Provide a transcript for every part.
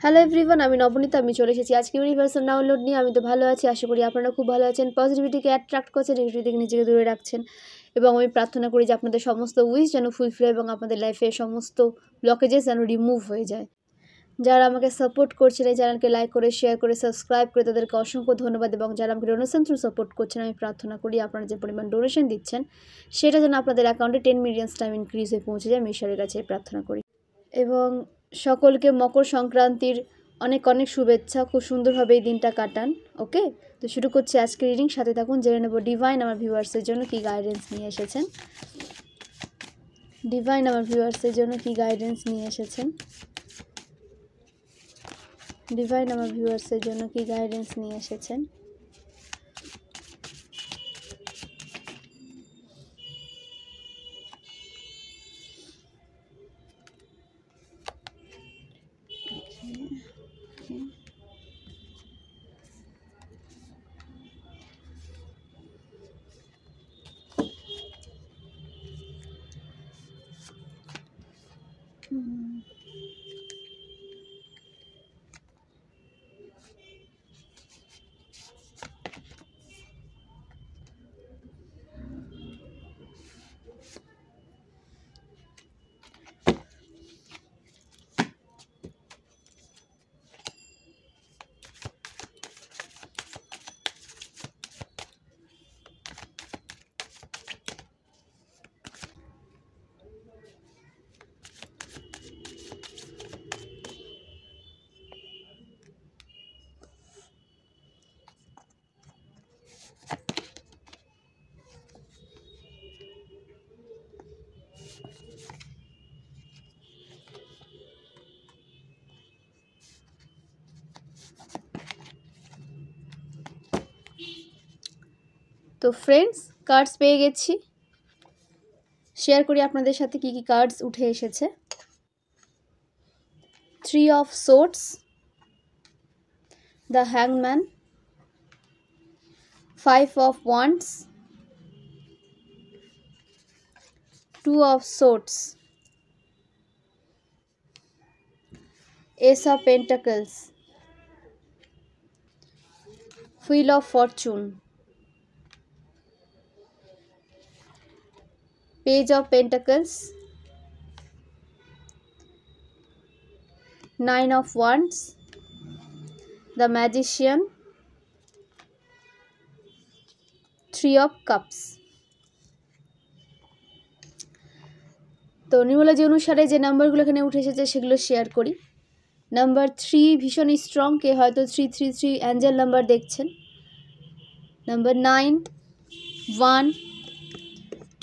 Hello everyone, আমি নবনীতা। আমি চলে এসেছি আজকে ইউনিভার্সাল ডাউনলোড নিয়ে। আমি তো ভালো আছি, আশা করি আপনারা খুব ভালো আছেন। পজিটিভিটিকে অ্যাট্রাক্ট করছেন, নেগেটিভিটি থেকে নিজেকে দূরে রাখছেন। এবং আমি প্রার্থনা করি যে আপনাদের সমস্ত উইশ যেন ফুলফিল এবং আপনাদের লাইফে সমস্ত ব্লকেজেস যেন রিমুভ হয়ে যায়। যারা আমাকে সাপোর্ট করছেন, এই চ্যানেলকে লাইক করে, শেয়ার করে, সাবস্ক্রাইব করে, তাদেরকে অসংখ্য ধন্যবাদ। এবং যারা আমাকে ডোনেশন থ্রু সাপোর্ট করছেন, আমি প্রার্থনা করি আপনারা যে পরিমাণ ডোনেশন দিচ্ছেন সেটা যেন আপনাদের অ্যাকাউন্টে 10 মিলিয়ন টাইম ইনক্রিজ হয়ে পৌঁছে যায়। আমি ঈশ্বরের কাছে প্রার্থনা করি। এবং সকলকে মকর সংক্রান্তির অনেক অনেক শুভেচ্ছা। খুব সুন্দরভাবে এই দিনটা কাটান। ওকে, তো শুরু করছি আজকে রিডিং। সাথে থাকুন, জেনে নেব ডিভাইন আমার ভিউয়ার্সের জন্য কী গাইডেন্স নিয়ে এসেছেন। ডিভাইন আমার ভিউয়ার্সের জন্য কী গাইডেন্স নিয়ে এসেছেন। ডিভাইন আমার ভিউয়ার্সের জন্য কী গাইডেন্স নিয়ে এসেছেন। তো ফ্রেন্ডস, কার্ডস পেয়ে গেছি। শেয়ার করি আপনাদের সাথে কি কি কার্ডস উঠে এসেছে। 3 of Swords, the Hangman, 5 of Wands, 2 of Swords, Ace of Pentacles, Wheel of Fortune, Page of Pentacles, 9 of Wands, the Magician, 3 of Cups। তো নিউমোলজি অনুসারে যে নাম্বারগুলো এখানে উঠে এসেছে সেগুলো শেয়ার করি। নাম্বার 3 ভীষণ স্ট্রং, কে হয়তো 333 অ্যাঞ্জেল নাম্বার দেখছেন। নাম্বার 9, 1,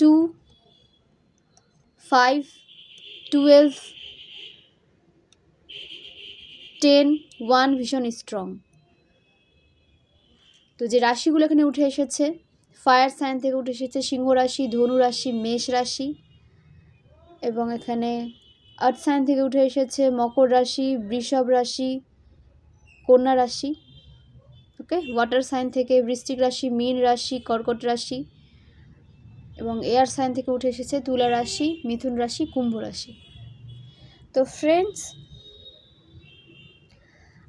2, 5, 12, 10, 1 ভীষণ স্ট্রং। তো যে রাশিগুলো এখানে উঠে এসেছে, ফায়ার সাইন থেকে উঠে এসেছে সিংহ রাশি, ধনু রাশি, মেষ রাশি, এবং এখানে আর্থ সাইন থেকে উঠে এসেছে মকর রাশি, বৃষভ রাশি, কন্যা রাশি। ওকে, ওয়াটার সাইন থেকে বৃশ্চিক রাশি, মীন রাশি, কর্কট রাশি, এবং এয়ার সাইন থেকে উঠে এসেছে তুলা রাশি, মিথুন রাশি, কুম্ভ রাশি। তো ফ্রেন্ডস,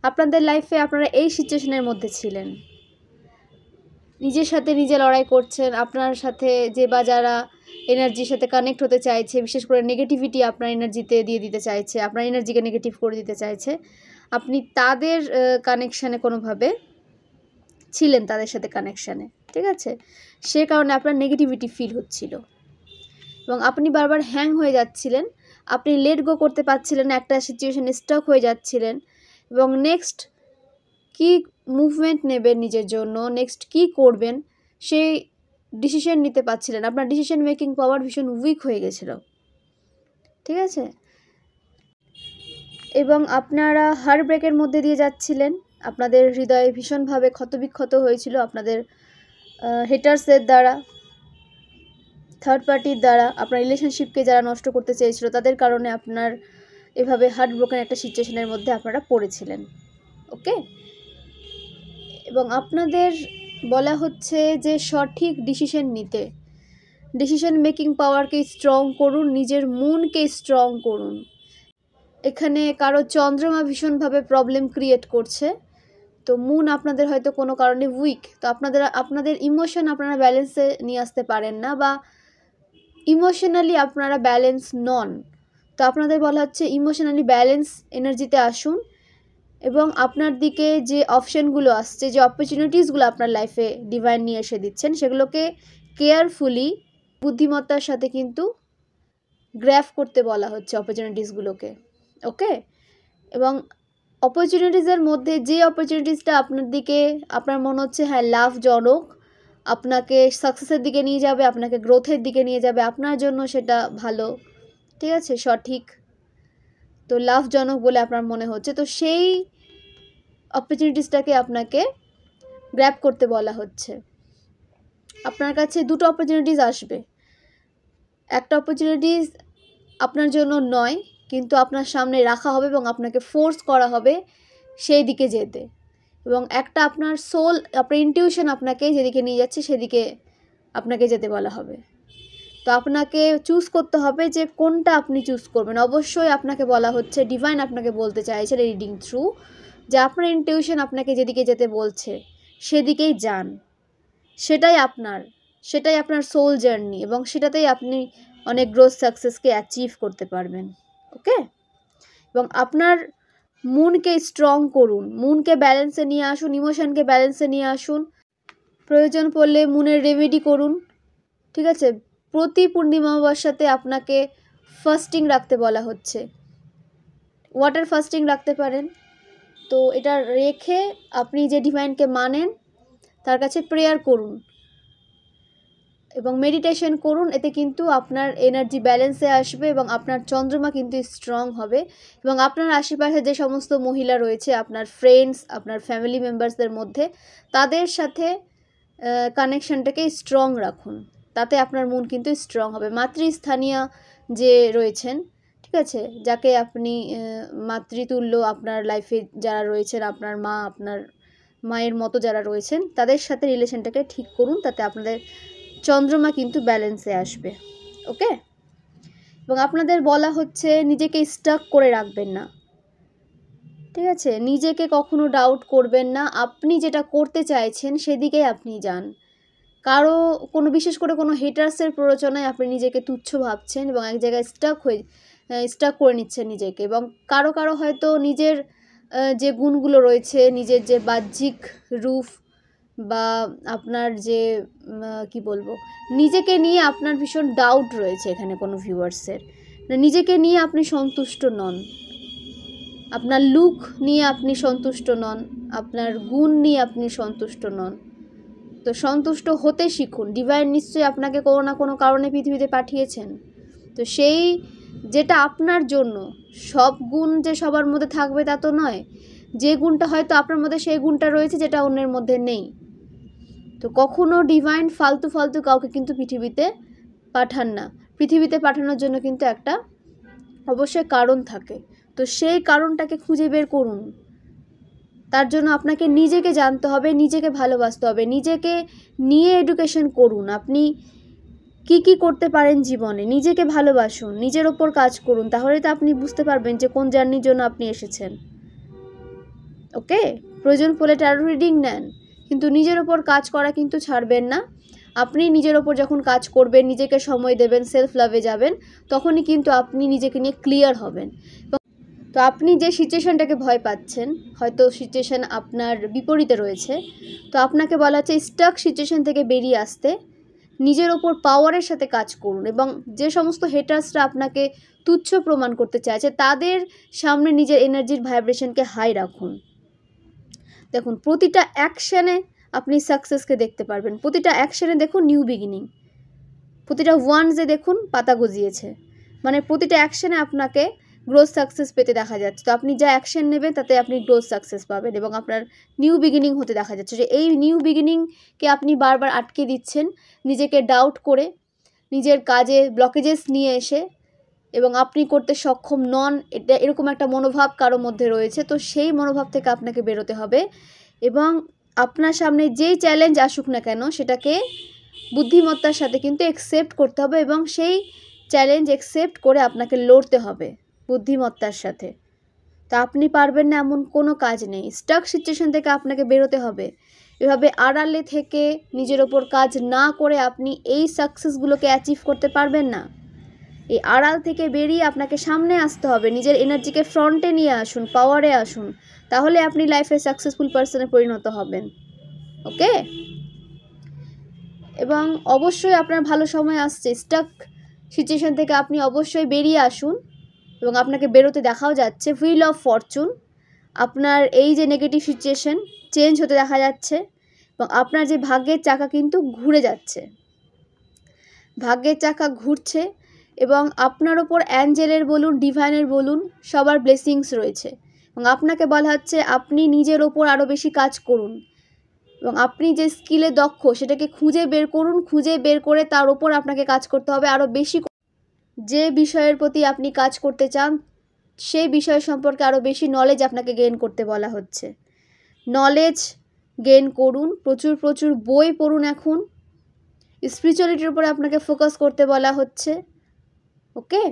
আপনাদের লাইফে আপনারা এই সিচুয়েশনের মধ্যে ছিলেন, নিজের সাথে নিজে লড়াই করছেন। আপনার সাথে যে বা যারা এনার্জির সাথে কানেক্ট হতে চাইছে, বিশেষ করে নেগেটিভিটি আপনার এনার্জিতে দিয়ে দিতে চাইছে, আপনার এনার্জিকে নেগেটিভ করে দিতে চাইছে, আপনি তাদের কানেকশানে কোনোভাবে ছিলেন, তাদের সাথে কানেকশানে, ঠিক আছে? সে কারণে আপনার নেগেটিভিটি ফিল হচ্ছিল এবং আপনি বারবার হ্যাং হয়ে যাচ্ছিলেন। আপনি লেট গো করতে পারছিলেন, একটা সিচুয়েশনে স্টক হয়ে যাচ্ছিলেন এবং নেক্সট কি মুভমেন্ট নেবেন নিজের জন্য, নেক্সট কি করবেন সেই ডিসিশন নিতে পারছিলেন। আপনার ডিসিশন মেকিং পাওয়ার ভীষণ উইক হয়ে গেছিল, ঠিক আছে? এবং আপনারা হার্ট ব্রেকের মধ্যে দিয়ে যাচ্ছিলেন। আপনাদের হৃদয়ে ভীষণভাবে ক্ষতবিক্ষত হয়েছিল আপনাদের হেটার্সদের দ্বারা, থার্ড পার্টির দ্বারা, আপনার রিলেশনশিপকে যারা নষ্ট করতে চেয়েছিল তাদের কারণে আপনার এভাবে হার্ট ব্রোকেন একটা সিচুয়েশনের মধ্যে আপনারা পড়েছিলেন। ওকে, এবং আপনাদের বলা হচ্ছে যে সঠিক ডিসিশন নিতে, ডিসিশন মেকিং পাওয়ারকে স্ট্রং করুন, নিজের মনকে স্ট্রং করুন এখানে কারো চন্দ্রমা ভীষণভাবে প্রবলেম ক্রিয়েট করছে। তো মুন আপনাদের হয়তো কোনো কারণে উইক, তো আপনাদের ইমোশন আপনারা ব্যালেন্সে নিয়ে আসতে পারেন না, বা ইমোশনালি আপনারা ব্যালেন্স নন। তো আপনাদের বলা হচ্ছে ইমোশনালি ব্যালেন্স এনার্জিতে আসুন, এবং আপনার দিকে যে অপশানগুলো আসছে, যে অপরচুনিটিসগুলো আপনার লাইফে ডিভাইন নিয়ে এসে দিচ্ছেন, সেগুলোকে কেয়ারফুলি বুদ্ধিমত্তার সাথে কিন্তু গ্র্যাব করতে বলা হচ্ছে অপরচুনিটিসগুলোকে। ওকে, এবং অপরচুনিটিসের মধ্যে যে অপরচুনিটিসটা আপনার দিকে আপনার মনে হচ্ছে হ্যাঁ লাভজনক, আপনাকে সাকসেসের দিকে নিয়ে যাবে, আপনাকে গ্রোথের দিকে নিয়ে যাবে, আপনার জন্য সেটা ভালো, ঠিক আছে, সঠিক, তো লাভজনক বলে আপনার মনে হচ্ছে, তো সেই অপরচুনিটিসটাকে আপনাকে গ্র্যাব করতে বলা হচ্ছে। আপনার কাছে দুটো অপরচুনিটিস আসবে। একটা অপরচুনিটিস আপনার জন্য নয়, কিন্তু আপনার সামনে রাখা হবে এবং আপনাকে ফোর্স করা হবে সেই দিকে যেতে, এবং একটা আপনার সোল, আপনার ইনটিউশন আপনাকে যেদিকে নিয়ে যাচ্ছে সেদিকে আপনাকে যেতে বলা হবে। তো আপনাকে চুজ করতে হবে যে কোনটা আপনি চুজ করবেন। অবশ্যই আপনাকে বলা হচ্ছে, ডিভাইন আপনাকে বলতে চাইছে রিডিং থ্রু, যে আপনার ইনটিউশন আপনাকে যেদিকে যেতে বলছে সেদিকেই যান, সেটাই আপনার সোল জার্নি, এবং সেটাতেই আপনি অনেক গ্রোথ সাকসেসকে অ্যাচিভ করতে পারবেন। ওকে, এবং আপনার মুনকে স্ট্রং করুন, মুনকে ব্যালেন্সে নিয়ে আসুন, ইমোশনকে ব্যালেন্সে নিয়ে আসুন, প্রয়োজন পড়লে মুনের রেমেডি করুন, ঠিক আছে। প্রতি পূর্ণিমা অমাবস্যাতে আপনাকে ফাস্টিং রাখতে বলা হচ্ছে, ওয়াটার ফাস্টিং রাখতে পারেন। তো এটা রেখে আপনি যে ডিভাইনকে মানেন তার কাছে প্রেয়ার করুন এবং মেডিটেশন করুন, এতে কিন্তু আপনার এনার্জি ব্যালেন্সে আসবে এবং আপনার চন্দ্রমা কিন্তু স্ট্রং হবে। এবং আপনার আশেপাশে যে সমস্ত মহিলা রয়েছে, আপনার ফ্রেন্ডস, আপনার ফ্যামিলি মেম্বার্সদের মধ্যে, তাদের সাথে কানেকশনটাকে স্ট্রং রাখুন, তাতে আপনার মন কিন্তু স্ট্রং হবে। মাতৃস্থানীয় যে রয়েছেন, ঠিক আছে, যাকে আপনি মাতৃতুল্য আপনার লাইফে যারা রয়েছেন, আপনার মা, আপনার মায়ের মতো যারা রয়েছেন, তাদের সাথে রিলেশনটাকে ঠিক করুন, তাতে আপনাদের চন্দ্রমা কিন্তু ব্যালেন্সে আসবে। ওকে, এবং আপনাদের বলা হচ্ছে নিজেকে স্টাক করে রাখবেন না, ঠিক আছে, নিজেকে কখনো ডাউট করবেন না, আপনি যেটা করতে চাইছেন সেদিকেই আপনি যান। কোনো বিশেষ করে কোনো হেটার্সের প্ররোচনায় আপনি নিজেকে তুচ্ছ ভাবছেন এবং এক জায়গায় স্টাক করে নিচ্ছেন নিজেকে, এবং কারো হয়তো নিজের যে গুণগুলো রয়েছে, নিজের যে বাহ্যিক রূপ বা আপনার যে কি বলবো, নিজেকে নিয়ে আপনার ভীষণ ডাউট রয়েছে এখানে কোনো ভিউয়ার্সের, নিজেকে নিয়ে আপনি সন্তুষ্ট নন, আপনার লুক নিয়ে আপনি সন্তুষ্ট নন, আপনার গুণ নিয়ে আপনি সন্তুষ্ট নন। তো সন্তুষ্ট হতে শিখুন। ডিভাইন নিশ্চয়ই আপনাকে কোনো না কোনো কারণে পৃথিবীতে পাঠিয়েছেন, তো সেই যেটা আপনার জন্য, সব গুণ যে সবার মধ্যে থাকবে তা তো নয়, যে গুণটা হয়তো আপনার মধ্যে সেই গুণটা রয়েছে যেটা অন্যের মধ্যে নেই। তো কখনো ডিভাইন ফালতু কাউকে কিন্তু পৃথিবীতে পাঠান না, পৃথিবীতে পাঠানোর জন্য কিন্তু একটা অবশ্যই কারণ থাকে, তো সেই কারণটাকে খুঁজে বের করুন। তার জন্য আপনাকে নিজেকে জানতে হবে, নিজেকে ভালোবাসতে হবে, নিজেকে নিয়ে এডুকেশন করুন, আপনি কি করতে পারেন জীবনে, নিজেকে ভালোবাসুন, নিজের ওপর কাজ করুন, তাহলে তো আপনি বুঝতে পারবেন যে কোন জার্নির জন্য আপনি এসেছেন। ওকে, প্রয়োজন পড়লে ট্যারো রিডিং নেন, কিন্তু নিজের ওপর কাজ করা কিন্তু ছাড়বেন না। আপনি নিজের ওপর যখন কাজ করবেন, নিজেকে সময় দেবেন, সেলফ লাভে যাবেন, তখনই কিন্তু আপনি নিজেকে নিয়ে ক্লিয়ার হবেন। তো আপনি যে সিচুয়েশানটাকে ভয় পাচ্ছেন, হয়তো সিচুয়েশান আপনার বিপরীতে রয়েছে, তো আপনাকে বলা হচ্ছে স্টাক সিচুয়েশান থেকে বেরিয়ে আসতে নিজের ওপর পাওয়ারের সাথে কাজ করুন, এবং যে সমস্ত হেটার্সরা আপনাকে তুচ্ছ প্রমাণ করতে চাইছে তাদের সামনে নিজের এনার্জির ভাইব্রেশনকে হাই রাখুন। দেখুন, প্রতিটা অ্যাকশানে আপনি সাকসেসকে দেখতে পারবেন, প্রতিটা অ্যাকশানে দেখুন নিউ বিগিনিং, প্রতিটা ওয়ান্সে দেখুন পাতা গজিয়েছে, মানে প্রতিটা অ্যাকশানে আপনাকে গ্রোথ সাকসেস পেতে দেখা যাচ্ছে। তো আপনি যা অ্যাকশন নেবেন তাতে আপনি গ্রোথ সাকসেস পাবেন, এবং আপনার নিউ বিগিনিং হতে দেখা যাচ্ছে। যে এই নিউ বিগিনিংকে আপনি বারবার আটকে দিচ্ছেন নিজেকে ডাউট করে, নিজের কাজে ব্লকেজেস নিয়ে এসে, এবং আপনি করতে সক্ষম নন, এরকম একটা মনোভাব কারো মধ্যে রয়েছে। তো সেই মনোভাব থেকে আপনাকে বেরোতে হবে, এবং আপনার সামনে যেই চ্যালেঞ্জ আসুক না কেন সেটাকে বুদ্ধিমত্তার সাথে কিন্তু অ্যাকসেপ্ট করতে হবে, এবং সেই চ্যালেঞ্জ অ্যাকসেপ্ট করে আপনাকে লড়তে হবে। বুদ্ধিমত্তার সাথে। তা আপনি পারবেন না এমন কোনো কাজ নেই। স্টাক সিচুয়েশন থেকে আপনাকে বেরোতে হবে। এভাবে আড়ালে থেকে নিজের ওপর কাজ না করে আপনি এই সাকসেসগুলোকে অ্যাচিভ করতে পারবেন না। এই আড়াল থেকে বেরিয়ে আপনাকে সামনে আসতে হবে, নিজের এনার্জিকে ফ্রন্টে নিয়ে আসুন, পাওয়ারে আসুন, তাহলে আপনি লাইফে সাকসেসফুল পার্সনে পরিণত হবেন। ওকে? এবং অবশ্যই আপনার ভালো সময় আসছে। স্টাক সিচুয়েশন থেকে আপনি অবশ্যই বেরিয়ে আসুন এবং আপনাকে বেরোতে দেখাও যাচ্ছে। হুইল অফ ফরচুন, আপনার এই যে নেগেটিভ সিচুয়েশন চেঞ্জ হতে দেখা যাচ্ছে এবং আপনার যে ভাগ্যের চাকা কিন্তু ঘুরে যাচ্ছে, ভাগ্যের চাকা ঘুরছে এবং আপনার ওপর অ্যাঞ্জেলের বলুন, ডিভাইনের বলুন, সবার ব্লেসিংস রয়েছে এবং আপনাকে বলা হচ্ছে আপনি নিজের ওপর আরও বেশি কাজ করুন এবং আপনি যে স্কিলে দক্ষ সেটাকে খুঁজে বের করুন, খুঁজে বের করে তার ওপর আপনাকে কাজ করতে হবে আরও বেশি। যে বিষয়ের প্রতি আপনি কাজ করতে চান সেই বিষয় সম্পর্কে আরও বেশি নলেজ আপনাকে গেইন করতে বলা হচ্ছে। নলেজ গেইন করুন, প্রচুর প্রচুর বই পড়ুন। এখন স্পিরিচুয়ালিটির উপরে আপনাকে ফোকাস করতে বলা হচ্ছে। ওকে?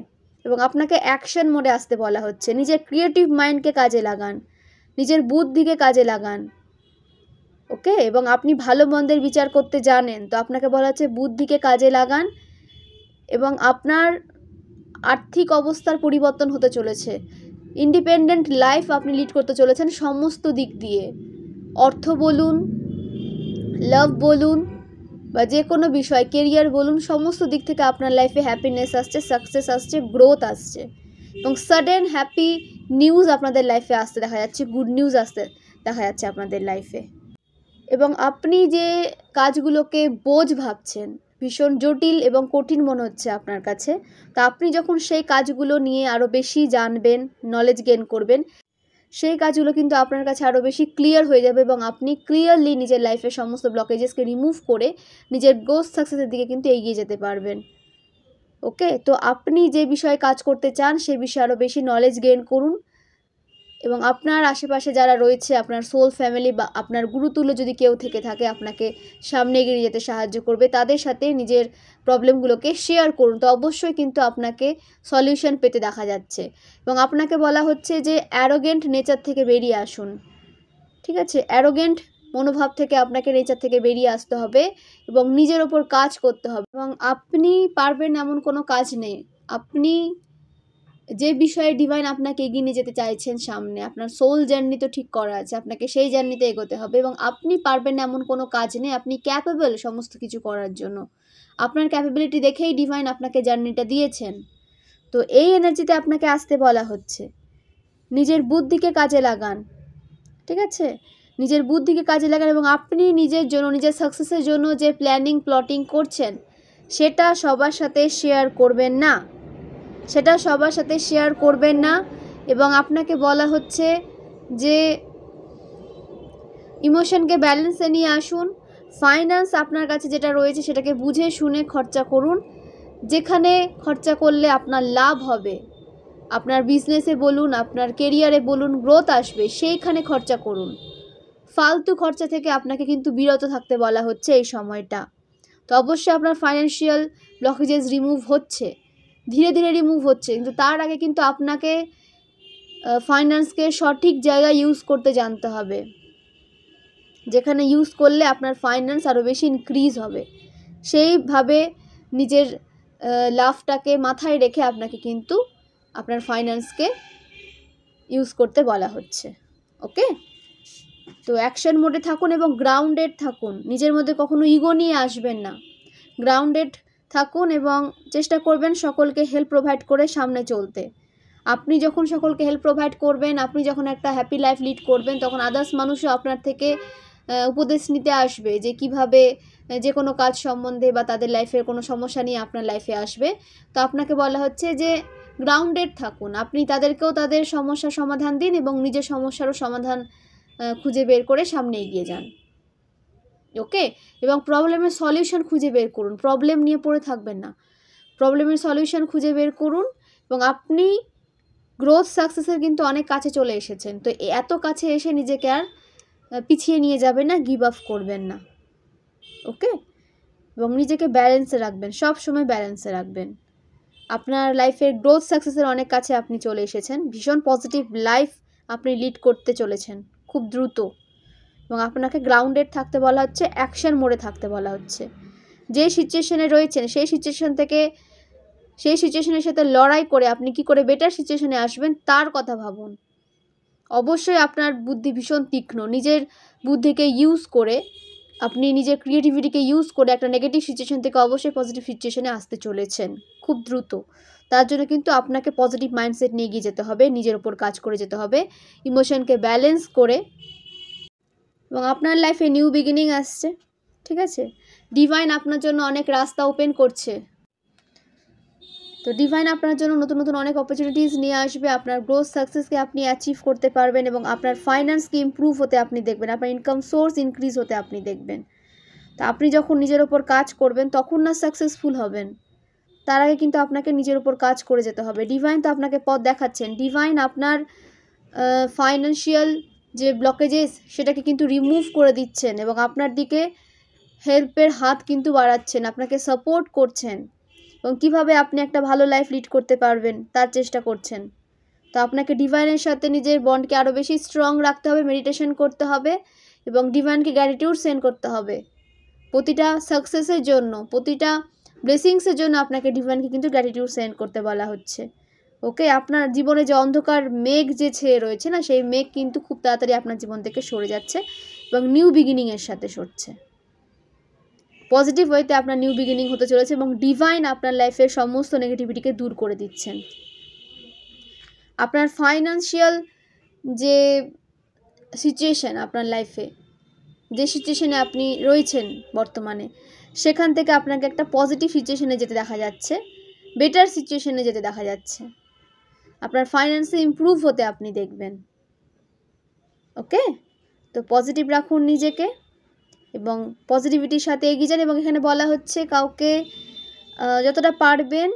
এবং আপনাকে অ্যাকশন মোডে আসতে বলা হচ্ছে। নিজের ক্রিয়েটিভ মাইন্ডকে কাজে লাগান, নিজের বুদ্ধিকে কাজে লাগান। ওকে? এবং আপনি ভালো মন্দের বিচার করতে জানেন, তো আপনাকে বলা হচ্ছে বুদ্ধিকে কাজে লাগান এবং আপনার আর্থিক অবস্থার পরিবর্তন হতে চলেছে। ইন্ডিপেন্ডেন্ট লাইফ আপনি লিড করতে চলেছেন সমস্ত দিক দিয়ে। অর্থ বলুন, লাভ বলুন বা যে কোনো বিষয়, কেরিয়ার বলুন, সমস্ত দিক থেকে আপনার লাইফে হ্যাপিনেস আসছে, সাকসেস আসছে, গ্রোথ আসছে এবং সাডেন হ্যাপি নিউজ আপনাদের লাইফে আসতে দেখা যাচ্ছে, গুড নিউজ আসতে দেখা যাচ্ছে আপনাদের লাইফে। এবং আপনি যে কাজগুলোকে বোঝ ভাবছেন, ভীষণ জটিল এবং কঠিন মনে হচ্ছে আপনার কাছে, তা আপনি যখন সেই কাজগুলো নিয়ে আরও বেশি জানবেন, নলেজ গেইন করবেন, সেই কাজগুলো কিন্তু আপনার কাছে আরও বেশি ক্লিয়ার হয়ে যাবে এবং আপনি ক্লিয়ারলি নিজের লাইফের সমস্ত ব্লকেজেসকে রিমুভ করে নিজের গ্রোথ সাকসেসের দিকে কিন্তু এগিয়ে যেতে পারবেন। ওকে? তো আপনি যে বিষয়ে কাজ করতে চান সেই বিষয়ে আরও বেশি নলেজ গেইন করুন এবং আপনার আশেপাশে যারা রয়েছে, আপনার সোল ফ্যামিলি বা আপনার গুরুতুল্য যদি কেউ থেকে থাকে আপনাকে সামনে এগিয়ে নিয়ে যেতে সাহায্য করবে, তাদের সাথে নিজের প্রবলেমগুলোকে শেয়ার করুন। তো অবশ্যই কিন্তু আপনাকে সলিউশন পেতে দেখা যাচ্ছে এবং আপনাকে বলা হচ্ছে যে অ্যারোগেন্ট নেচার থেকে বেরিয়ে আসুন। ঠিক আছে? অ্যারোগেন্ট মনোভাব থেকে আপনাকে নেচার থেকে বেরিয়ে আসতে হবে এবং নিজের ওপর কাজ করতে হবে এবং আপনি পারবেন এমন কোনো কাজ নেই। আপনি যে বিষয়ে ডিভাইন আপনাকে এগিয়ে নিয়ে যেতে চাইছেন সামনে, আপনার সোল জার্নি তো ঠিক করা আছে, আপনাকে সেই জার্নিতে এগোতে হবে এবং আপনি পারবেন এমন কোনো কাজ নেই। আপনি ক্যাপেবল সমস্ত কিছু করার জন্য। আপনার ক্যাপাবিলিটি দেখেই ডিভাইন আপনাকে জার্নিটা দিয়েছেন। তো এই এনার্জিতে আপনাকে আসতে বলা হচ্ছে। নিজের বুদ্ধিকে কাজে লাগান। ঠিক আছে? নিজের বুদ্ধিকে কাজে লাগান এবং আপনি নিজের জন্য, নিজের সাকসেসের জন্য যে প্ল্যানিং প্লটিং করছেন সেটা সবার সাথে শেয়ার করবেন না, সেটা সবার সাথে শেয়ার করবেন না এবং আপনাকে বলা হচ্ছে যে ইমোশনকে ব্যালেন্সে নিয়ে আসুন। ফাইন্যান্স আপনার কাছে যেটা রয়েছে সেটাকে বুঝে শুনে খরচা করুন। যেখানে খরচা করলে আপনার লাভ হবে, আপনার বিজনেসে বলুন, আপনার কেরিয়ারে বলুন, গ্রোথ আসবে, সেইখানে খরচা করুন। ফালতু খরচা থেকে আপনাকে কিন্তু বিরত থাকতে বলা হচ্ছে এই সময়টা। তো অবশ্যই আপনার ফাইন্যান্সিয়াল ব্লকেজেস রিমুভ হচ্ছে, ধীরে ধীরে রিমুভ হচ্ছে, কিন্তু তার আগে কিন্তু আপনাকে ফাইন্যান্সকে সঠিক জায়গায় ইউজ করতে জানতে হবে, যেখানে ইউজ করলে আপনার ফাইন্যান্স আরও বেশি ইনক্রিজ হবে। সেইভাবে নিজের লাভটাকে মাথায় রেখে আপনাকে কিন্তু আপনার ফাইন্যান্সকে ইউজ করতে বলা হচ্ছে। ওকে? তো অ্যাকশন মোডে থাকুন এবং গ্রাউন্ডেড থাকুন। নিজের মধ্যে কখনো ইগো নিয়ে আসবেন না। গ্রাউন্ডেড থাকুন এবং চেষ্টা করবেন সকলকে হেল্প প্রোভাইড করে সামনে চলতে। আপনি যখন সকলকে হেল্প প্রোভাইড করবেন, আপনি যখন একটা হ্যাপি লাইফ লিড করবেন, তখন আদার্স মানুষও আপনার থেকে উপদেশ নিতে আসবে যে কিভাবে যে কোনো কাজ সম্বন্ধে বা তাদের লাইফের কোনো সমস্যা নিয়ে আপনার লাইফে আসবে। তো আপনাকে বলা হচ্ছে যে গ্রাউন্ডেড থাকুন। আপনি তাদেরকেও তাদের সমস্যার সমাধান দিন এবং নিজের সমস্যারও সমাধান খুঁজে বের করে সামনে এগিয়ে যান। ওকে? এবং প্রবলেমের সলিউশন খুঁজে বের করুন। প্রবলেম নিয়ে পড়ে থাকবেন না, প্রবলেমের সলিউশন খুঁজে বের করুন এবং আপনি গ্রোথ সাকসেসের কিন্তু অনেক কাছে চলে এসেছেন। তো এত কাছে এসে নিজেকে আর পিছিয়ে নিয়ে যাবেন না, গিভ আপ করবেন না। ওকে? এবং নিজেকে ব্যালেন্সে রাখবেন, সব সময় ব্যালেন্সে রাখবেন। আপনার লাইফের গ্রোথ সাকসেসের অনেক কাছে আপনি চলে এসেছেন। ভীষণ পজিটিভ লাইফ আপনি লিড করতে চলেছেন খুব দ্রুত, এবং আপনাকে গ্রাউন্ডেড থাকতে বলা হচ্ছে, অ্যাকশন মোডে থাকতে বলা হচ্ছে। যে সিচুয়েশনে রয়েছেন সেই সিচুয়েশনের সাথে লড়াই করে আপনি কি করে বেটার সিচুয়েশনে আসবেন তার কথা ভাবুন। অবশ্যই আপনার বুদ্ধি ভীষণ তীক্ষ্ণ, নিজের বুদ্ধিকে ইউজ করে, আপনি নিজের ক্রিয়েটিভিটিকে ইউজ করে একটা নেগেটিভ সিচুয়েশন থেকে অবশ্যই পজিটিভ সিচুয়েশনে আসতে চলেছেন খুব দ্রুত। তার জন্য কিন্তু আপনাকে পজিটিভ মাইন্ডসেট নিয়ে গিয়ে যেতে হবে, নিজের ওপর কাজ করে যেতে হবে, ইমোশনকে ব্যালেন্স করে। এবং আপনার লাইফে নিউ বিগিনিং আসছে, ঠিক আছে? ডিভাইন আপনার জন্য অনেক রাস্তা ওপেন করছে। তো ডিভাইন আপনার জন্য নতুন নতুন অনেক অপরচুনিটিস নিয়ে আসবে। আপনার গ্রোথ সাকসেসকে আপনি অ্যাচিভ করতে পারবেন এবং আপনার ফাইন্যান্সকে ইমপ্রুভ হতে আপনি দেখবেন, আপনার ইনকাম সোর্স ইনক্রিজ হতে আপনি দেখবেন। তো আপনি যখন নিজের ওপর কাজ করবেন তখন না সাকসেসফুল হবেন, তার আগে কিন্তু আপনাকে নিজের ওপর কাজ করে যেতে হবে। ডিভাইন তো আপনাকে পথ দেখাচ্ছেন, ডিভাইন আপনার ফাইন্যান্সিয়াল যে ব্লকেজেস সেটাকে কিন্তু রিমুভ করে দিচ্ছেন এবং আপনার দিকে হেল্পের হাত কিন্তু বাড়াচ্ছেন, আপনাকে সাপোর্ট করছেন এবং কীভাবে আপনি একটা ভালো লাইফ লিড করতে পারবেন তার চেষ্টা করছেন। তো আপনাকে ডিভাইনের সাথে নিজের বন্ডকে আরও বেশি স্ট্রং রাখতে হবে, মেডিটেশন করতে হবে এবং ডিভাইনকে গ্র্যাটিটিউড সেন্ড করতে হবে প্রতিটা সাকসেসের জন্য, প্রতিটা ব্লেসিংসের জন্য আপনাকে ডিভাইনকে কিন্তু গ্র্যাটিটিউড সেন্ড করতে বলা হচ্ছে। ওকে, আপনার জীবনে যে অন্ধকার মেঘ যে ছেয়ে রয়েছে না, সেই মেঘ কিন্তু খুব তাড়াতাড়ি আপনার জীবন থেকে সরে যাচ্ছে এবং নিউ বিগিনিংয়ের সাথে সরছে। পজিটিভ ওয়েতে আপনার নিউ বিগিনিং হতে চলেছে এবং ডিভাইন আপনার লাইফের সমস্ত নেগেটিভিটিকে দূর করে দিচ্ছেন। আপনার ফাইন্যান্সিয়াল যে সিচুয়েশান, আপনার লাইফে যে সিচুয়েশানে আপনি রয়েছেন বর্তমানে, সেখান থেকে আপনাকে একটা পজিটিভ সিচুয়েশানে যেতে দেখা যাচ্ছে, বেটার সিচুয়েশানে যেতে দেখা যাচ্ছে। আপনার ফাইন্যান্সে ইমপ্রুভ হতে আপনি দেখবেন। ওকে, তো পজিটিভ রাখুন নিজেকে এবং পজিটিভিটির সাথে এগিয়ে যান। এবং এখানে বলা হচ্ছে কাউকে যতটা পারবেন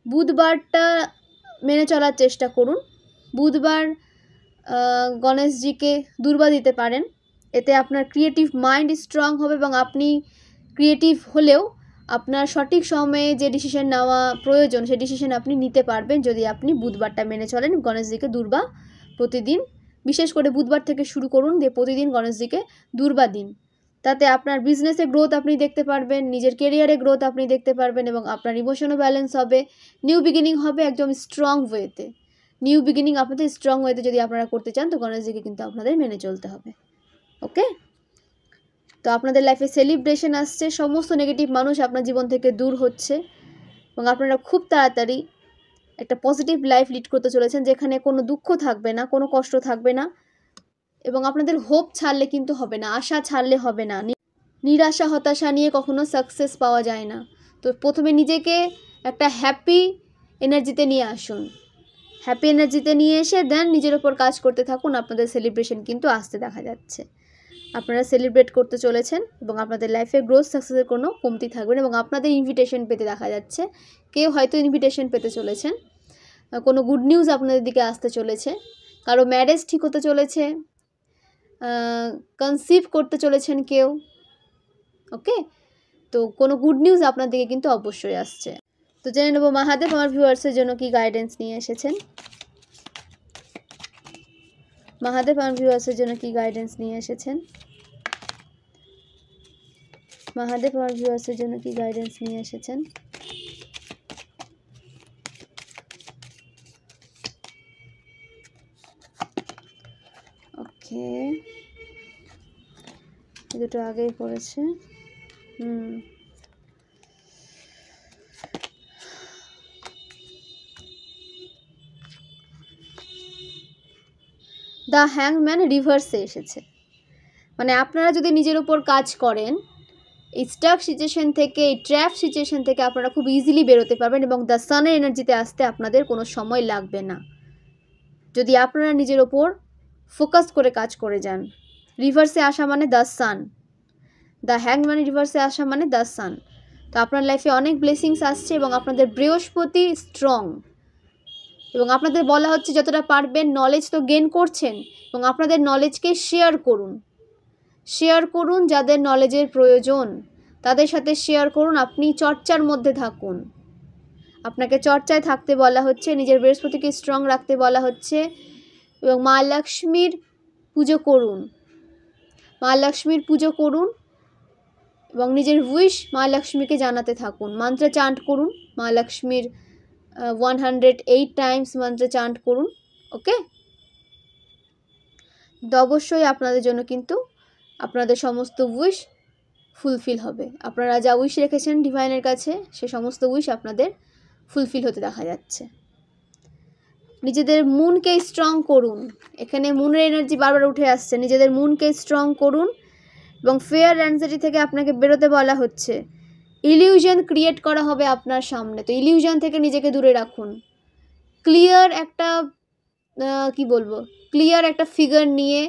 বুধবারটা মেনে চলার চেষ্টা করুন। বুধবার গণেশজিকে দুর্বা দিতে পারেন, এতে আপনার ক্রিয়েটিভ মাইন্ড স্ট্রং হবে এবং আপনি ক্রিয়েটিভ হলেও আপনার সঠিক সময়ে যে ডিসিশন নেওয়া প্রয়োজন সেই ডিসিশন আপনি নিতে পারবেন যদি আপনি বুধবারটা মেনে চলেন। গণেশজিকে দুর্বা প্রতিদিন, বিশেষ করে বুধবার থেকে শুরু করুন, দিয়ে প্রতিদিন গণেশজিকে দুর্বা দিন। তাতে আপনার বিজনেসে গ্রোথ আপনি দেখতে পারবেন, নিজের কেরিয়ারে গ্রোথ আপনি দেখতে পারবেন এবং আপনার ইমোশনও ব্যালেন্স হবে, নিউ বিগিনিং হবে একদম স্ট্রং ওয়েতে। নিউ বিগিনিং আপনাদের স্ট্রং ওয়েতে যদি আপনারা করতে চান তো গণেশজিকে কিন্তু আপনাদের মেনে চলতে হবে। ওকে, তো আপনাদের লাইফে সেলিব্রেশন আসছে, সমস্ত নেগেটিভ মানুষ আপনার জীবন থেকে দূর হচ্ছে এবং আপনারা খুব তাড়াতাড়ি একটা পজিটিভ লাইফ লিড করতে চলেছেন যেখানে কোনো দুঃখ থাকবে না, কোনো কষ্ট থাকবে না এবং আপনাদের হোপ ছাড়লে কিন্তু হবে না, আশা ছাড়লে হবে না। নিরাশা হতাশা নিয়ে কখনো সাকসেস পাওয়া যায় না। তো প্রথমে নিজেকে একটা হ্যাপি এনার্জিতে নিয়ে আসুন, হ্যাপি এনার্জিতে নিয়ে এসে দেন নিজের ওপর কাজ করতে থাকুন। আপনাদের সেলিব্রেশন কিন্তু আসতে দেখা যাচ্ছে, আপনারা সেলিব্রেট করতে চলেছেন এবং আপনাদের লাইফে গ্রোথ সাকসেসের কোনো কমতি থাকবে না এবং আপনাদের ইনভিটেশন পেতে দেখা যাচ্ছে। কেউ হয়তো ইনভিটেশন পেতে চলেছেন, কোনো গুড নিউজ আপনাদের দিকে আসতে চলেছে, কারো ম্যারেজ ঠিক হতে চলেছে, কনসিভ করতে চলেছেন কেউ। ওকে, তো কোনো গুড নিউজ আপনার দিকে কিন্তু অবশ্যই আসছে। তো জেনে নেব মহাদেব আমার ভিউয়ার্সের জন্য কি গাইডেন্স নিয়ে এসেছেন। মহাদেব আমার ভিউয়ার্সের জন্য কি গাইডেন্স নিয়ে এসেছেন। মহাদেব আমার ভিউয়ার্সের জন্য কি গাইডেন্স নিয়ে এসেছেন। ওকে, দুটো আগেই পড়েছে। দ্য হ্যাংম্যান রিভার্সে এসেছে, মানে আপনারা যদি নিজের উপর কাজ করেন এই স্টাক সিচুয়েশন থেকে, এই ট্র্যাপ সিচুয়েশন থেকে আপনারা খুব ইজিলি বেরোতে পারবেন এবং দ্য সানের এনার্জিতে আসতে আপনাদের কোনো সময় লাগবে না যদি আপনারা নিজের ওপর ফোকাস করে কাজ করে যান। রিভার্সে আসা মানে দ্য সান, দ্য হ্যাংম্যান রিভার্সে আসা মানে দ্য সান। তো আপনার লাইফে অনেক ব্লেসিংস আসছে এবং আপনাদের বৃহস্পতি স্ট্রং এবং আপনাদের বলা হচ্ছে যতটা পারবেন নলেজ তো গেইন করছেন এবং আপনাদের নলেজকে শেয়ার করুন যাদের নলেজের প্রয়োজন তাদের সাথে শেয়ার করুন। আপনি চর্চার মধ্যে থাকুন, আপনাকে চর্চায় থাকতে বলা হচ্ছে, নিজের বৃহস্পতিকে স্ট্রং রাখতে বলা হচ্ছে এবং মা লক্ষ্মীর পুজো করুন। মা লক্ষ্মীর পুজো করুন এবং নিজের উইশ মা লক্ষ্মীকে জানাতে থাকুন। মন্ত্র চান্ট করুন, মা লক্ষ্মীর 108 টাইমস মন্ত্র চান্ট করুন। ওকে, তো অবশ্যই আপনাদের জন্য কিন্তু আপনাদের সমস্ত উইশ ফুলফিল হবে। আপনারা যা উইশ রেখেছেন ডিভাইনের কাছে সে সমস্ত উইশ আপনাদের ফুলফিল হতে দেখা যাচ্ছে। নিজেদের মুনকে স্ট্রং করুন, এখানে মুনের এনার্জি বারবার উঠে আসছে। নিজেদের মুনকে স্ট্রং করুন এবং ফিয়ার অ্যাংজাইটি থেকে আপনাকে বেরোতে বলা হচ্ছে। ইলিউশন ক্রিয়েট করা হবে আপনার সামনে, তো ইলিউশন থেকে নিজেকে দূরে রাখুন। ক্লিয়ার একটা ক্লিয়ার একটা ফিগার নিয়ে,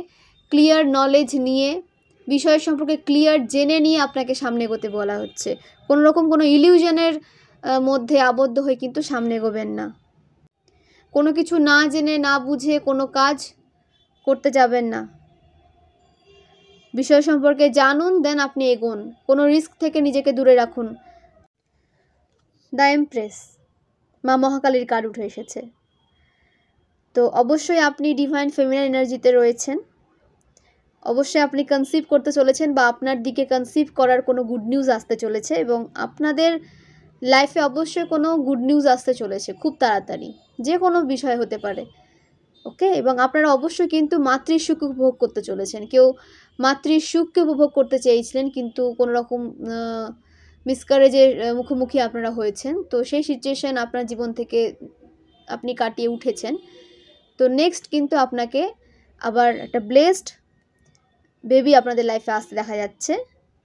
ক্লিয়ার নলেজ নিয়ে, বিষয় সম্পর্কে ক্লিয়ার জেনে নিয়ে আপনাকে সামনে এগোতে বলা হচ্ছে। কোনো রকম কোনো ইলিউশনের মধ্যে আবদ্ধ হয়ে কিন্তু সামনে এগোবেন না। কোনো কিছু না জেনে না বুঝে কোনো কাজ করতে যাবেন না। বিষয় সম্পর্কে জানুন, দেন আপনি এগোন। কোনো রিস্ক থেকে নিজেকে দূরে রাখুন। দ্য এমপ্রেস, মা মহাকালীর কার্ড উঠে এসেছে। তো অবশ্যই আপনি ডিভাইন ফেমিনাইন এনার্জিতে রয়েছেন। অবশ্যই আপনি কনসিভ করতে চলেছেন বা আপনার দিকে কনসিভ করার কোনো গুড নিউজ আসতে চলেছে এবং আপনাদের লাইফে অবশ্যই কোনো গুড নিউজ আসতে চলেছে খুব তাড়াতাড়ি, যে কোনো বিষয় হতে পারে। ওকে, এবং আপনারা অবশ্যই কিন্তু মাতৃসুখ উপভোগ করতে চলেছেন। কেউ মাতৃসুখকে উপভোগ করতে চেয়েছিলেন কিন্তু কোনো রকম মিসকারেজের মুখোমুখি আপনারা হয়েছেন, তো সেই সিচুয়েশান আপনার জীবন থেকে আপনি কাটিয়ে উঠেছেন। তো নেক্সট কিন্তু আপনাকে আবার একটা ব্লেসড বেবি আপনাদের লাইফে আসতে দেখা যাচ্ছে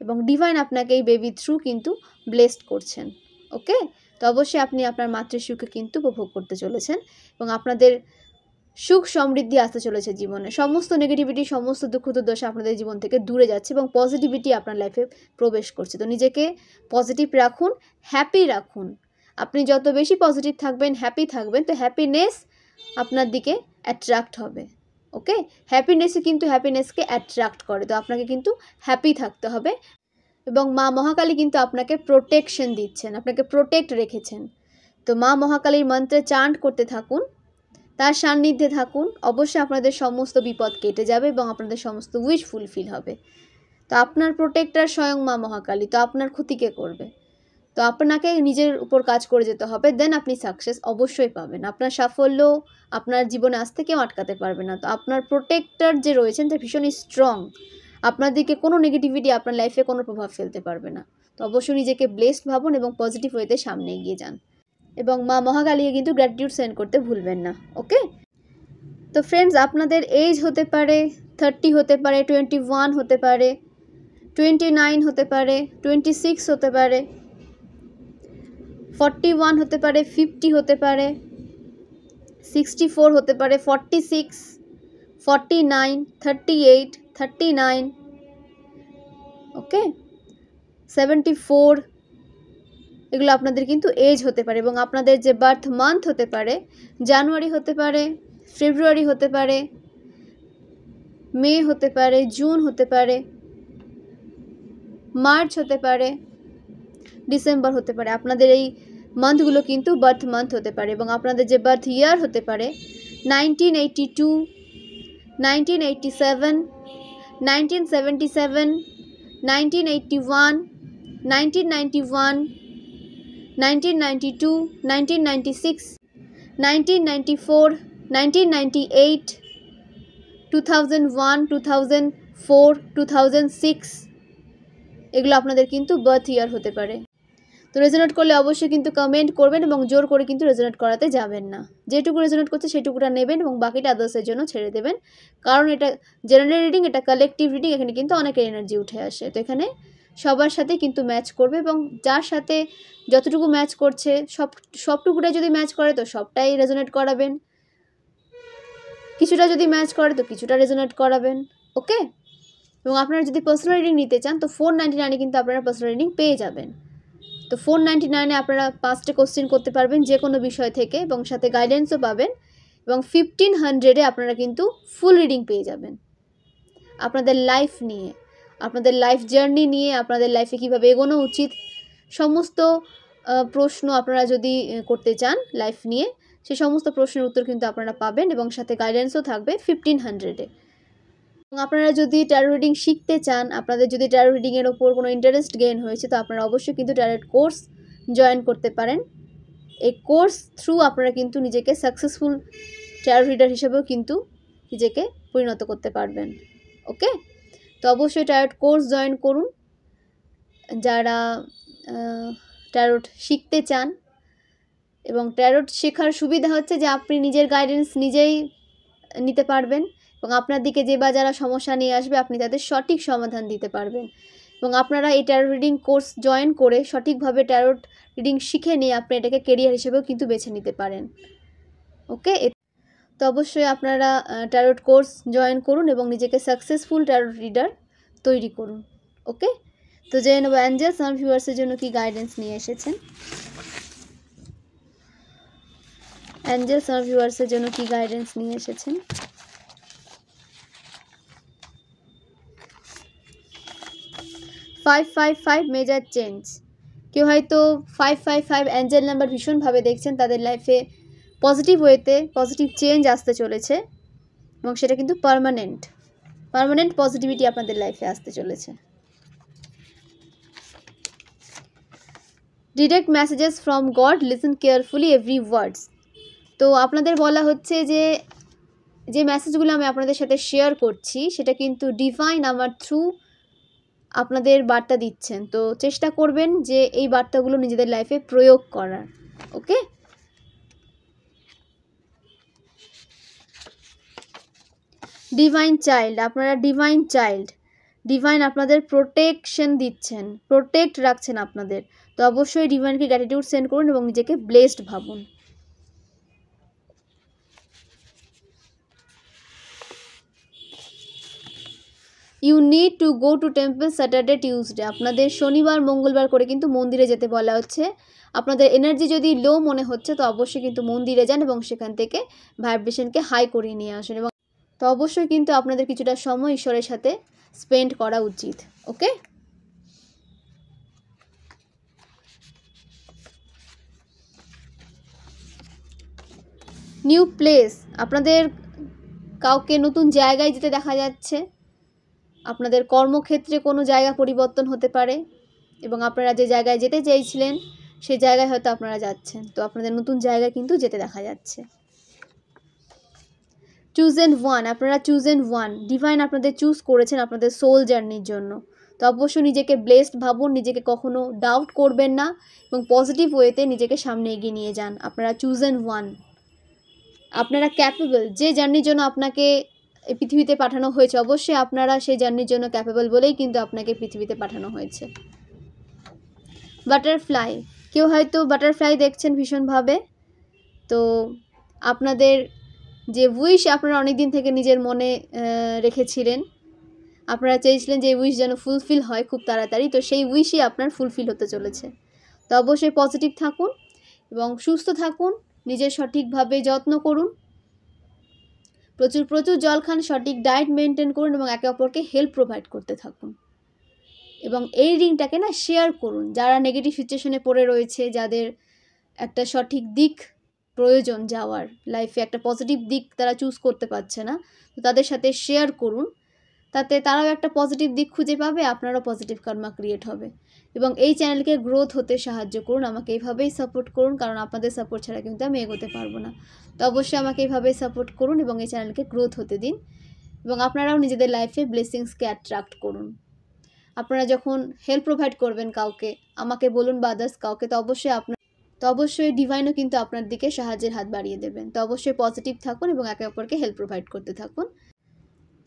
এবং ডিভাইন আপনাকে এই বেবি থ্রু কিন্তু ব্লেসড করছেন। ওকে, তো অবশ্যই আপনি আপনার মাতৃসুখকে কিন্তু উপভোগ করতে চলেছেন এবং আপনাদের সুখ সমৃদ্ধি আসতে চলেছে জীবনে। সমস্ত নেগেটিভিটি, সমস্ত দুঃখ দুর্দশা আপনাদের জীবন থেকে দূরে যাচ্ছে এবং পজিটিভিটি আপনার লাইফে প্রবেশ করছে। তো নিজেকে পজিটিভ রাখুন, হ্যাপি রাখুন। আপনি যত বেশি পজিটিভ থাকবেন, হ্যাপি থাকবেন, তো হ্যাপিনেস আপনার দিকে অ্যাট্রাক্ট হবে। ওকে, হ্যাপিনেসই কিন্তু হ্যাপিনেসকে অ্যাট্রাক্ট করে। তো আপনাকে কিন্তু হ্যাপি থাকতে হবে এবং মা মহাকালী কিন্তু আপনাকে প্রোটেকশন দিচ্ছেন, আপনাকে প্রোটেক্ট রেখেছেন। তো মা মহাকালীর মন্ত্রে চান্ট করতে থাকুন, তার সান্নিধ্যে থাকুন। অবশ্যই আপনাদের সমস্ত বিপদ কেটে যাবে এবং আপনাদের সমস্ত উইশ ফুলফিল হবে। তো আপনার প্রোটেক্টর স্বয়ং মা মহাকালী, তো আপনার ক্ষতি কে করবে? তো আপনাকে নিজের উপর কাজ করে যেতে হবে, দেন আপনি সাকসেস অবশ্যই পাবেন। আপনার সাফল্য আপনার জীবনে আসতে কেউ আটকাতে পারবে না। তো আপনার প্রোটেক্টর যে রয়েছেন তা ভীষণই স্ট্রং, আপনার দিকে কোনো নেগেটিভিটি আপনার লাইফে কোনো প্রভাব ফেলতে পারবে না। তো অবশ্যই নিজেকে ব্লেসড ভাবুন এবং পজিটিভ ওয়েতে সামনে এগিয়ে যান এবং মা মহাকালীকে কিন্তু গ্র্যাটিটিউড সেন্ড করতে ভুলবেন না। ওকে, তো ফ্রেন্ডস, আপনাদের এজ হতে পারে 30 হতে পারে, 21 হতে পারে, 29 হতে পারে, 26 হতে পারে, 41 হতে পারে, 50 হতে পারে, 64 হতে পারে, 46, 49, 38, 39, ওকে, 74, এগুলো আপনাদের কিন্তু এজ হতে পারে এবং আপনাদের যে বার্থ মান্থ হতে পারে, জানুয়ারি হতে পারে, ফেব্রুয়ারি হতে পারে, মে হতে পারে, জুন হতে পারে, মার্চ হতে পারে, ডিসেম্বর হতে পারে। আপনাদের এই মান্থগুলো কিন্তু বার্থ মান্থ হতে পারে এবং আপনাদের যে বার্থ ইয়ার হতে পারে 1982, 1987, 1977, 1981, 1991, 1992, 1996, 1994, 1998, 2001, 2004, 2006, এগুলো আপনাদের কিন্তু বার্থ ইয়ার হতে পারে। তো রেজোনেট করলে অবশ্যই কিন্তু কমেন্ট করবেন এবং জোর করে কিন্তু রেজোনেট করাতে যাবেন না। যেটুকু রেজোনেট করছে সেটুকুটা নেবেন এবং বাকিটা আদার্সের জন্য ছেড়ে দেবেন, কারণ এটা জেনারেল রিডিং, এটা কালেকটিভ রিডিং, এখানে কিন্তু অনেকের এনার্জি উঠে আসে। তো এখানে সবার সাথে কিন্তু ম্যাচ করবে এবং যার সাথে যতটুকু ম্যাচ করছে সবটুকুটাই যদি ম্যাচ করে তো সবটাই রেজোনেট করাবেন, কিছুটা যদি ম্যাচ করে তো কিছুটা রেজোনেট করাবেন। ওকে, এবং আপনারা যদি পার্সোনাল রিডিং নিতে চান তো 499-এ কিন্তু আপনারা পার্সোনাল রিডিং পেয়ে যাবেন। তো 499-এ আপনারা 5টা কোশ্চেন করতে পারবেন যে কোনো বিষয় থেকে এবং সাথে গাইডেন্সও পাবেন এবং 1500-এ আপনারা কিন্তু ফুল রিডিং পেয়ে যাবেন আপনাদের লাইফ নিয়ে, আপনাদের লাইফ জার্নি নিয়ে, আপনাদের লাইফে কীভাবে এগোনো উচিত, সমস্ত প্রশ্ন আপনারা যদি করতে চান লাইফ নিয়ে, সে সমস্ত প্রশ্নের উত্তর কিন্তু আপনারা পাবেন এবং সাথে গাইডেন্সও থাকবে 1500-এ। এবং আপনারা যদি ট্যারো রিডিং শিখতে চান, আপনাদের যদি ট্যারো রিডিংয়ের ওপর কোনো ইন্টারেস্ট গেইন হয়েছে, তো আপনারা অবশ্যই কিন্তু ট্যারোট কোর্স জয়েন করতে পারেন। এই কোর্স থ্রু আপনারা কিন্তু নিজেকে সাকসেসফুল ট্যারো রিডার হিসেবেও কিন্তু নিজেকে পরিণত করতে পারবেন। ওকে, তো অবশ্যই ট্যারোট কোর্স জয়েন করুন যারা ট্যারোট শিখতে চান। এবং ট্যারোট শেখার সুবিধা হচ্ছে যে আপনি নিজের গাইডেন্স নিজেই নিতে পারবেন এবং আপনার দিকে যে বা যারা সমস্যা নিয়ে আসবে আপনি তাদের সঠিক সমাধান দিতে পারবেন। এবং আপনারা এই ট্যারো রিডিং কোর্স জয়েন করে সঠিকভাবে ট্যারোট রিডিং শিখে নিয়ে আপনি এটাকে কেরিয়ার হিসেবেও কিন্তু বেছে নিতে পারেন। ওকে, তো অবশ্যই আপনারা ট্যারোট কোর্স জয়েন করুন এবং নিজেকে সাকসেসফুল ট্যারোট রিডার তৈরি করুন। ওকে, তো জেনে নেব অ্যাঞ্জেলস আমার ভিউয়ার্সের জন্য কি গাইডেন্স নিয়ে এসেছেন। অ্যাঞ্জেলস আমার ভিউয়ার্সের জন্য কি গাইডেন্স নিয়ে এসেছেন। 555 মেজর চেঞ্জ। কেউ হয়তো 555 অ্যাঞ্জেল নাম্বার ভীষণভাবে দেখছেন, তাদের লাইফে পজিটিভ ওয়েতে পজিটিভ চেঞ্জ আসতে চলেছে এবং সেটা কিন্তু পার্মানেন্ট পজিটিভিটি আপনাদের লাইফে আসতে চলেছে। Direct messages from God, listen carefully every words. তো আপনাদের বলা হচ্ছে যে মেসেজগুলো আমি আপনাদের সাথে শেয়ার করছি সেটা কিন্তু ডিভাইন আমার থ্রু আপনাদের বার্তা দিচ্ছেন। তো চেষ্টা করবেন যে এই বার্তাগুলো নিজেদের লাইফে প্রয়োগ করার। ওকে, ডিভাইন চাইল্ড, আপনারা ডিভাইন আপনাদের প্রোটেকশন দিচ্ছেন, প্রোটেক্ট রাখছেন আপনাদের। তো অবশ্যই ডিভাইনকে গ্র্যাটিটিউড সেন্ড করুন এবং নিজেকে ব্লেসড ভাবুন। You need to go to temple Saturday Tuesday. আপনাদের শনিবার মঙ্গলবার করে কিন্তু মন্দিরে যেতে বলা হচ্ছে। আপনাদের এনার্জি যদি লো মনে হচ্ছে তো অবশ্যই কিন্তু মন্দিরে যান এবং সেখান থেকে ভাইব্রেশনকে হাই করিয়ে নিয়ে আসেন। এবং তো অবশ্যই কিন্তু আপনাদের কিছুটা সময় ঈশ্বরের সাথে স্পেন্ড করা উচিত। ওকে, নিউ প্লেস, আপনাদের কাউকে নতুন জায়গায় যেতে দেখা যাচ্ছে। আপনাদের কর্মক্ষেত্রে কোনো জায়গা পরিবর্তন হতে পারে এবং আপনারা যে জায়গায় যেতে চেয়েছিলেন সেই জায়গায় হয়তো আপনারা যাচ্ছেন। তো আপনাদের নতুন জায়গায় কিন্তু যেতে দেখা যাচ্ছে। চুজেন ওয়ান, আপনারা চুজেন ওয়ান, ডিভাইন আপনাদের চুজ করেছেন আপনাদের সোল জার্নির জন্য। তো অবশ্যই নিজেকে ব্লেসড ভাবুন, নিজেকে কখনো ডাউট করবেন না এবং পজিটিভ ওয়েতে নিজেকে সামনে এগিয়ে নিয়ে যান। আপনারা চুজেন ওয়ান, আপনারা ক্যাপেবল। যে জার্নির জন্য আপনাকে এই পৃথিবীতে পাঠানো হয়েছে অবশ্যই আপনারা সেই জার্নির জন্য ক্যাপেবল বলেই কিন্তু আপনাকে পৃথিবীতে পাঠানো হয়েছে। বাটারফ্লাই, কেউ হয়তো বাটারফ্লাই দেখছেন ভীষণভাবে। তো আপনাদের যে উইশ আপনারা অনেক দিন থেকে নিজের মনে রেখেছিলেন, আপনারা চেয়েছিলেন যে উইশ যেন ফুলফিল হয় খুব তাড়াতাড়ি, তো সেই উইশই আপনার ফুলফিল হতে চলেছে। তো অবশ্যই পজিটিভ থাকুন এবং সুস্থ থাকুন, নিজের সঠিকভাবে যত্ন করুন, প্রচুর জল খান, সঠিক ডায়েট মেনটেন করুন এবং একে অপরকে হেল্প প্রোভাইড করতে থাকুন। এবং এই রিংটাকে না শেয়ার করুন যারা নেগেটিভ সিচুয়েশনে পড়ে রয়েছে, যাদের একটা সঠিক দিক প্রয়োজন যাওয়ার, লাইফে একটা পজিটিভ দিক তারা চুজ করতে পারছে না, তো তাদের সাথে শেয়ার করুন। তাতে তারাও একটা পজিটিভ দিক খুঁজে পাবে, আপনারও পজিটিভ কর্মা ক্রিয়েট হবে। এবং এই চ্যানেলকে গ্রোথ হতে সাহায্য করুন, আমাকে এইভাবেই সাপোর্ট করুন, কারণ আপনাদের সাপোর্ট ছাড়া কিন্তু আমি এগোতে পারবো না। তো অবশ্যই আমাকে এইভাবেই সাপোর্ট করুন এবং এই চ্যানেলকে গ্রোথ হতে দিন এবং আপনারাও নিজেদের লাইফে ব্লেসিংসকে অ্যাট্রাক্ট করুন। আপনারা যখন হেল্প প্রোভাইড করবেন কাউকে, আমাকে বলুন বা আদার্স কাউকে, তো অবশ্যই ডিভাইনও কিন্তু আপনার দিকে সাহায্যের হাত বাড়িয়ে দেবেন। তো অবশ্যই পজিটিভ থাকুন এবং একে অপরকে হেল্প প্রোভাইড করতে থাকুন।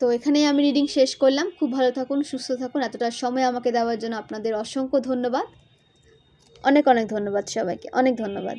তো এখানেই আমি রিডিং শেষ করলাম। খুব ভালো থাকুন, সুস্থ থাকুন। এতটা সময় আমাকে দেওয়ার জন্য আপনাদের অসংখ্য ধন্যবাদ। অনেক ধন্যবাদ সবাইকে, অনেক ধন্যবাদ।